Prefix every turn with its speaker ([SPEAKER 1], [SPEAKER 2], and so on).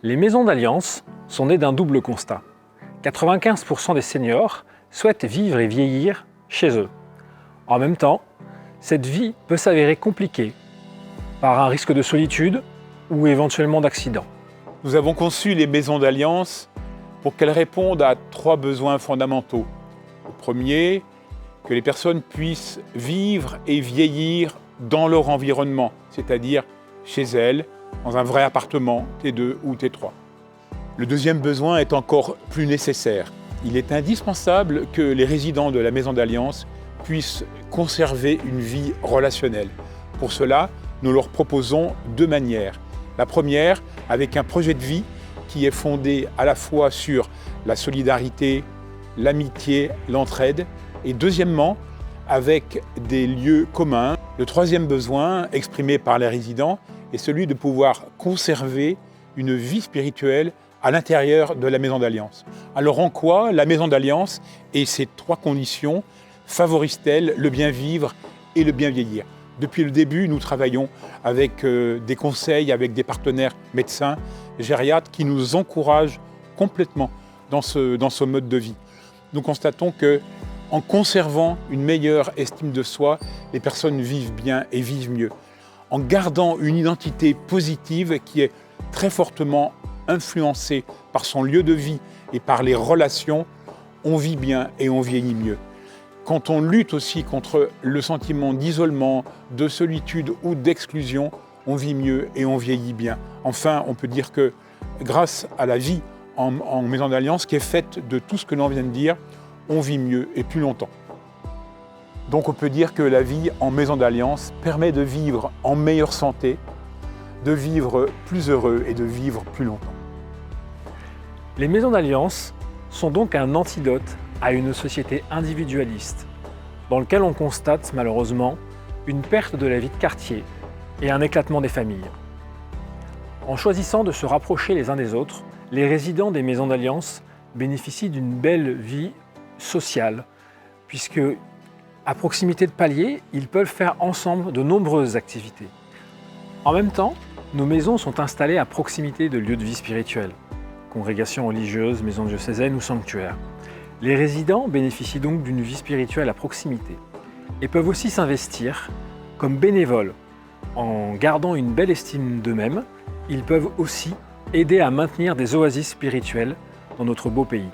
[SPEAKER 1] Les maisons d'Alliance sont nées d'un double constat. 95% des seniors souhaitent vivre et vieillir chez eux. En même temps, cette vie peut s'avérer compliquée par un risque de solitude ou éventuellement d'accident.
[SPEAKER 2] Nous avons conçu les maisons d'Alliance pour qu'elles répondent à 3 besoins fondamentaux. Le premier, que les personnes puissent vivre et vieillir dans leur environnement, c'est-à-dire chez elles, dans un vrai appartement, T2 ou T3. Le deuxième besoin est encore plus nécessaire. Il est indispensable que les résidents de la Maison d'Alliance puissent conserver une vie relationnelle. Pour cela, nous leur proposons 2 manières. La première, avec un projet de vie qui est fondé à la fois sur la solidarité, l'amitié, l'entraide, et deuxièmement, avec des lieux communs. Le troisième besoin, exprimé par les résidents, est celui de pouvoir conserver une vie spirituelle à l'intérieur de la Maison d'Alliance. Alors en quoi la Maison d'Alliance et ces 3 conditions favorisent-elles le bien vivre et le bien vieillir? Depuis le début, nous travaillons avec des conseils, avec des partenaires médecins, gériatres qui nous encouragent complètement dans ce mode de vie. Nous constatons qu'en conservant une meilleure estime de soi, les personnes vivent bien et vivent mieux. En gardant une identité positive qui est très fortement influencée par son lieu de vie et par les relations, on vit bien et on vieillit mieux. Quand on lutte aussi contre le sentiment d'isolement, de solitude ou d'exclusion, on vit mieux et on vieillit bien. Enfin, on peut dire que grâce à la vie en Maison d'Alliance, qui est faite de tout ce que l'on vient de dire, on vit mieux et plus longtemps. Donc on peut dire que la vie en Maison d'Alliance permet de vivre en meilleure santé, de vivre plus heureux et de vivre plus longtemps.
[SPEAKER 1] Les maisons d'Alliance sont donc un antidote à une société individualiste, dans lequel on constate malheureusement une perte de la vie de quartier et un éclatement des familles. En choisissant de se rapprocher les uns des autres, les résidents des maisons d'Alliance bénéficient d'une belle vie sociale, puisque à proximité de paliers, ils peuvent faire ensemble de nombreuses activités. En même temps, nos maisons sont installées à proximité de lieux de vie spirituels, congrégations religieuses, maisons diocésaines ou sanctuaires. Les résidents bénéficient donc d'une vie spirituelle à proximité et peuvent aussi s'investir comme bénévoles. En gardant une belle estime d'eux-mêmes, ils peuvent aussi aider à maintenir des oasis spirituelles dans notre beau pays.